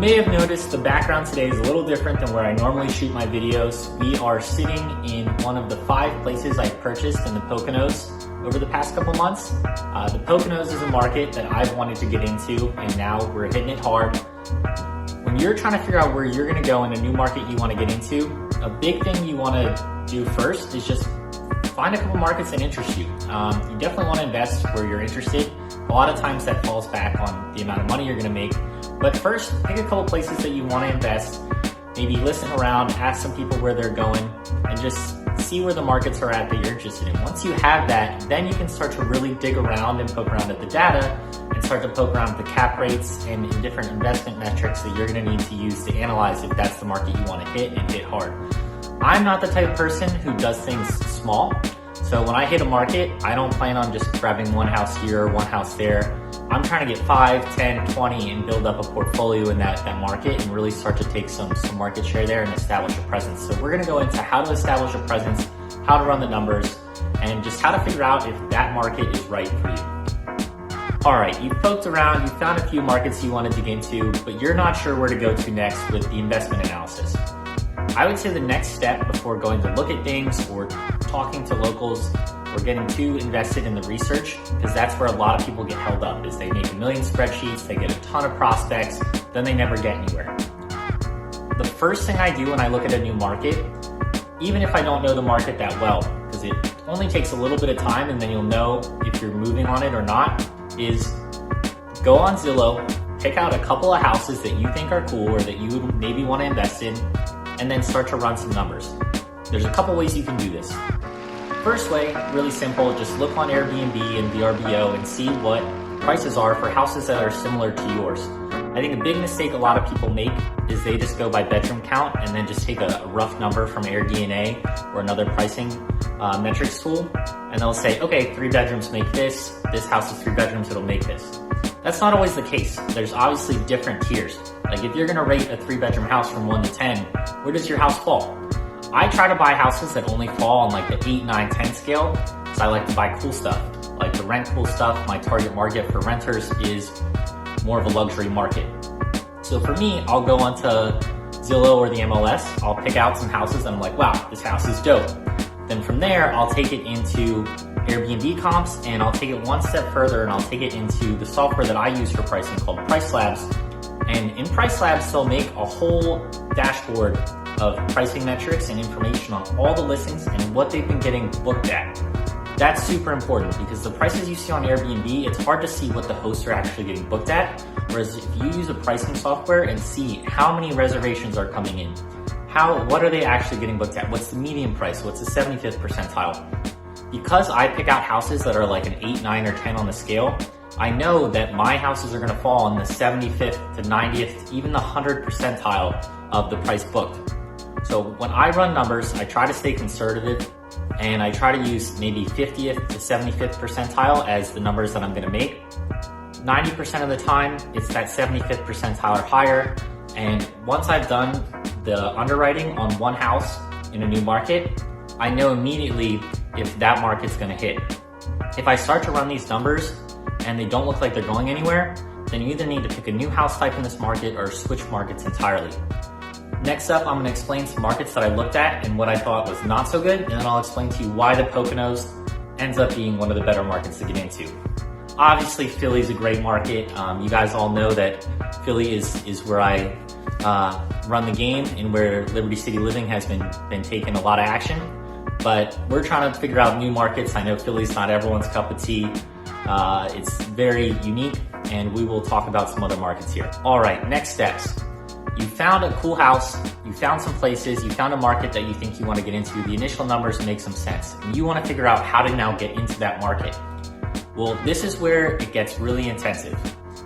may have noticed the background today is a little different than where I normally shoot my videos. We are sitting in one of the 5 places I've purchased in the Poconos over the past couple months. The Poconos is a market that I've wanted to get into, and now we're hitting it hard. When you're trying to figure out where you're gonna go in a new market you wanna get into, a big thing you wanna do first is just find a couple markets that interest you. You definitely wanna invest where you're interested. A lot of times that falls back on the amount of money you're gonna make. But first, pick a couple places that you wanna invest, maybe listen around, ask some people where they're going, and just see where the markets are at that you're interested in. Once you have that, then you can start to really dig around and poke around at the data and start to poke around at the cap rates and different investment metrics that you're gonna need to use to analyze if that's the market you wanna hit and hit hard. I'm not the type of person who does things small. So when I hit a market, I don't plan on just grabbing one house here, one house there. I'm trying to get 5, 10, 20 and build up a portfolio in that market and really start to take some market share there and establish a presence. So we're gonna go into how to establish a presence, how to run the numbers, and just how to figure out if that market is right for you. All right, you've poked around, you found a few markets you want to dig into, but you're not sure where to go to next with the investment analysis. I would say the next step before going to look at things or talking to locals or getting too invested in the research, because that's where a lot of people get held up, is they make a million spreadsheets, they get a ton of prospects, then they never get anywhere. The first thing I do when I look at a new market, even if I don't know the market that well, because it only takes a little bit of time and then you'll know if you're moving on it or not, is go on Zillow, pick out a couple of houses that you think are cool or that you maybe want to invest in, and then start to run some numbers. There's a couple ways you can do this. First way, really simple, just look on Airbnb and VRBO and see what prices are for houses that are similar to yours. I think a big mistake a lot of people make is they just go by bedroom count and then just take a rough number from AirDNA or another pricing metrics tool, and they'll say, okay, 3 bedrooms make this house is 3 bedrooms, it'll make this. That's not always the case. There's obviously different tiers. Like if you're gonna rate a 3-bedroom house from 1 to 10, where does your house fall? I try to buy houses that only fall on like the 8, 9, 10 scale, because I like to buy cool stuff. Like to rent cool stuff, my target market for renters is more of a luxury market. So for me, I'll go onto Zillow or the MLS, I'll pick out some houses and I'm like, wow, this house is dope. Then from there, I'll take it into Airbnb comps and I'll take it one step further and I'll take it into the software that I use for pricing called Price Labs. And in Price Labs, they'll make a whole dashboard of pricing metrics and information on all the listings and what they've been getting booked at. That's super important because the prices you see on Airbnb, it's hard to see what the hosts are actually getting booked at. Whereas if you use a pricing software and see how many reservations are coming in, what are they actually getting booked at? What's the median price? What's the 75th percentile? Because I pick out houses that are like an 8, 9, or 10 on the scale, I know that my houses are gonna fall in the 75th to 90th, even the 100th percentile of the price booked. So when I run numbers, I try to stay conservative and I try to use maybe 50th to 75th percentile as the numbers that I'm gonna make. 90% of the time, it's that 75th percentile or higher. And once I've done the underwriting on one house in a new market, I know immediately if that market's gonna hit. If I start to run these numbers and they don't look like they're going anywhere, then you either need to pick a new house type in this market or switch markets entirely. Next up, I'm gonna explain some markets that I looked at and what I thought was not so good, and then I'll explain to you why the Poconos ends up being one of the better markets to get into. Obviously, Philly's a great market. You guys all know that Philly is where I run the game and where Liberty City Living has been taking a lot of action. But we're trying to figure out new markets. I know Philly's not everyone's cup of tea. It's very unique, and we will talk about some other markets here. All right, next steps. You found a cool house, you found some places, you found a market that you think you want to get into. The initial numbers make some sense. And you want to figure out how to now get into that market. Well, this is where it gets really intensive.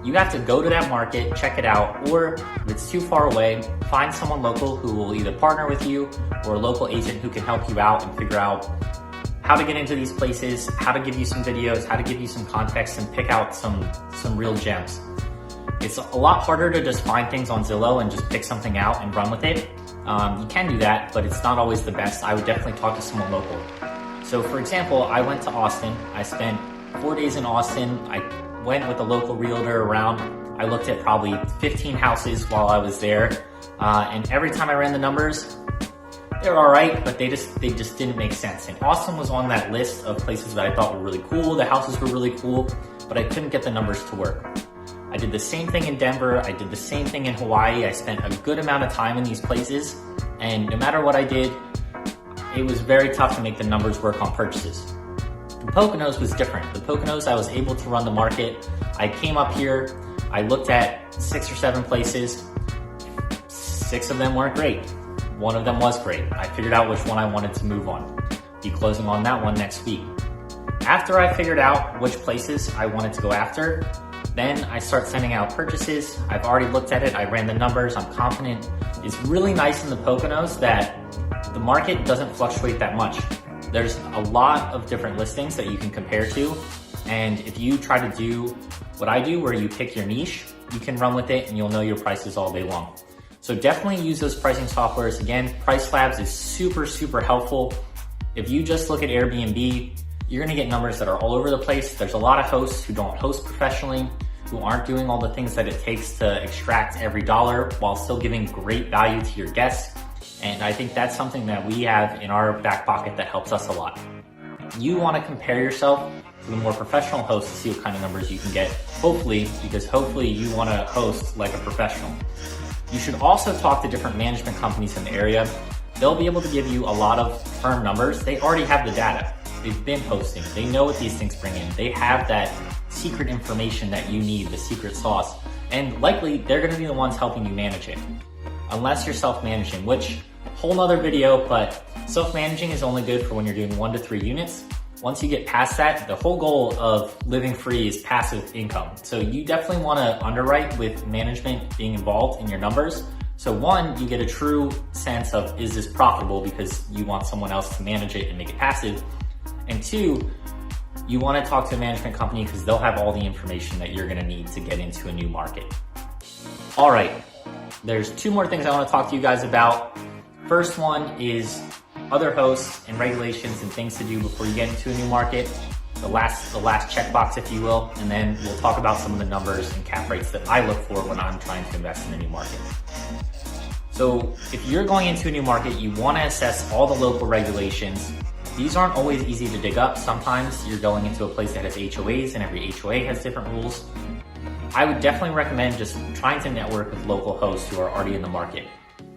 You have to go to that market, check it out, or if it's too far away, find someone local who will either partner with you or a local agent who can help you out and figure out how to get into these places, how to give you some videos, how to give you some context and pick out some real gems. It's a lot harder to just find things on Zillow and just pick something out and run with it. You can do that, but it's not always the best. I would definitely talk to someone local. So for example, I went to Austin. I spent 4 days in Austin. I went with a local realtor around I looked at probably 15 houses while I was there, and every time I ran the numbers, they were all right, but they just didn't make sense. And Austin was on that list of places that I thought were really cool. The houses were really cool, but I couldn't get the numbers to work. I did the same thing in Denver. I did the same thing in Hawaii. I spent a good amount of time in these places, and no matter what I did, it was very tough to make the numbers work on purchases. The Poconos was different. The Poconos, I was able to run the market. I came up here, I looked at 6 or 7 places. 6 of them weren't great. 1 of them was great. I figured out which one I wanted to move on. Be closing on that one next week. After I figured out which places I wanted to go after, then I start sending out purchases. I've already looked at it. I ran the numbers. I'm confident. It's really nice in the Poconos that the market doesn't fluctuate that much. There's a lot of different listings that you can compare to. And if you try to do what I do, where you pick your niche, you can run with it and you'll know your prices all day long. So definitely use those pricing softwares. Again, Price Labs is super, super helpful. If you just look at Airbnb, you're gonna get numbers that are all over the place. There's a lot of hosts who don't host professionally, who aren't doing all the things that it takes to extract every dollar while still giving great value to your guests. And I think that's something that we have in our back pocket that helps us a lot. You wanna compare yourself to the more professional hosts to see what kind of numbers you can get, hopefully, because hopefully you wanna host like a professional. You should also talk to different management companies in the area. They'll be able to give you a lot of firm numbers. They already have the data. They've been hosting. They know what these things bring in. They have that secret information that you need, the secret sauce. And likely they're gonna be the ones helping you manage it. Unless you're self-managing, which whole nother video, but self-managing is only good for when you're doing 1 to 3 units. Once you get past that, the whole goal of living free is passive income. So you definitely wanna underwrite with management being involved in your numbers. So 1, you get a true sense of, is this profitable, because you want someone else to manage it and make it passive. And 2, you want to talk to a management company because they'll have all the information that you're going to need to get into a new market. All right, there's 2 more things I want to talk to you guys about. First one is other hosts and regulations and things to do before you get into a new market. The last checkbox, if you will, and then we'll talk about some of the numbers and cap rates that I look for when I'm trying to invest in a new market. So if you're going into a new market, you want to assess all the local regulations. These aren't always easy to dig up. Sometimes you're going into a place that has HOAs and every HOA has different rules. I would definitely recommend just trying to network with local hosts who are already in the market.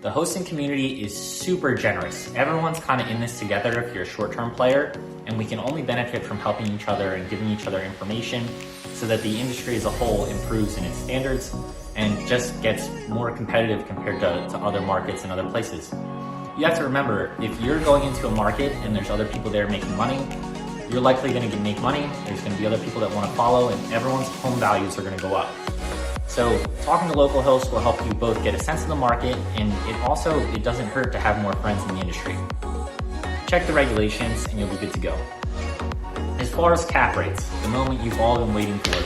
The hosting community is super generous. Everyone's kind of in this together if you're a short-term player, and we can only benefit from helping each other and giving each other information so that the industry as a whole improves in its standards and just gets more competitive compared to other markets and other places. You have to remember, if you're going into a market and there's other people there making money, you're likely going to make money. There's going to be other people that want to follow, and everyone's home values are going to go up. So talking to local hosts will help you both get a sense of the market, and it doesn't hurt to have more friends in the industry. Check the regulations and you'll be good to go. As far as cap rates, the moment you've all been waiting for,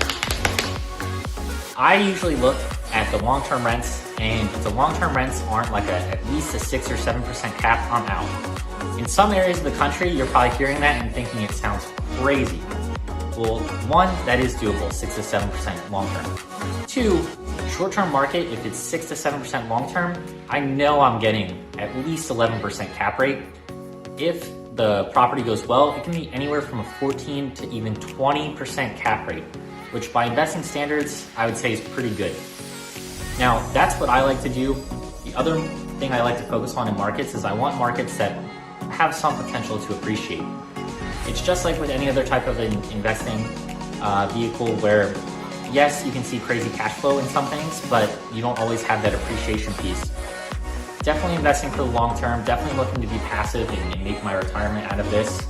I usually look at the long-term rents, and if the long-term rents aren't like at least a 6 or 7% cap, I'm out. In some areas of the country, you're probably hearing that and thinking it sounds crazy. Well, 1, that is doable, 6 to 7% long-term. 2, short-term market, if it's 6 to 7% long-term, I know I'm getting at least 11% cap rate. If the property goes well, it can be anywhere from a 14 to even 20% cap rate, which by investing standards, I would say is pretty good. Now, that's what I like to do. The other thing I like to focus on in markets is I want markets that have some potential to appreciate. It's just like with any other type of investing vehicle where, yes, you can see crazy cash flow in some things, but you don't always have that appreciation piece. Definitely investing for the long term, definitely looking to be passive and make my retirement out of this.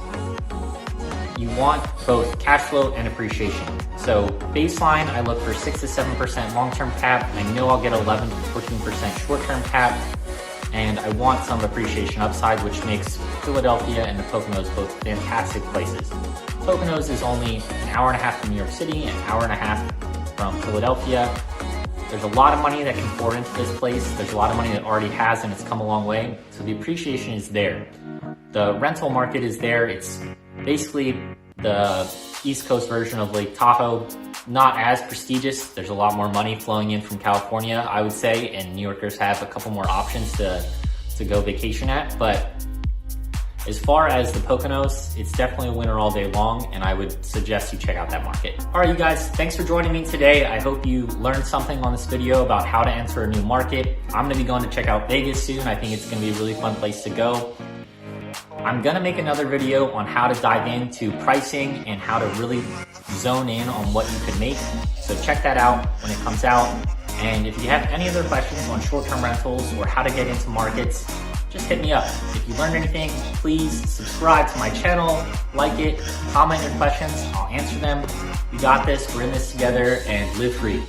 You want both cash flow and appreciation. So baseline, I look for 6 to 7% long-term cap. I know I'll get 11 to 14% short-term cap, and I want some appreciation upside, which makes Philadelphia and the Poconos both fantastic places. Poconos is only an hour and a half from New York City, an hour and a half from Philadelphia. There's a lot of money that can pour into this place. There's a lot of money that already has, and it's come a long way. So the appreciation is there. The rental market is there. It's basically the East Coast version of Lake Tahoe. not as prestigious. There's a lot more money flowing in from California, I would say, and New Yorkers have a couple more options to go vacation at. But as far as the Poconos, it's definitely a winner all day long, and I would suggest you check out that market. All right, you guys, thanks for joining me today. I hope you learned something on this video about how to enter a new market. I'm gonna be going to check out Vegas soon. I think it's gonna be a really fun place to go. I'm gonna make another video on how to dive into pricing and how to really zone in on what you could make. So check that out when it comes out. And if you have any other questions on short-term rentals or how to get into markets, just hit me up. If you learned anything, please subscribe to my channel, like it, comment your questions, I'll answer them. We got this, we're in this together, and live free.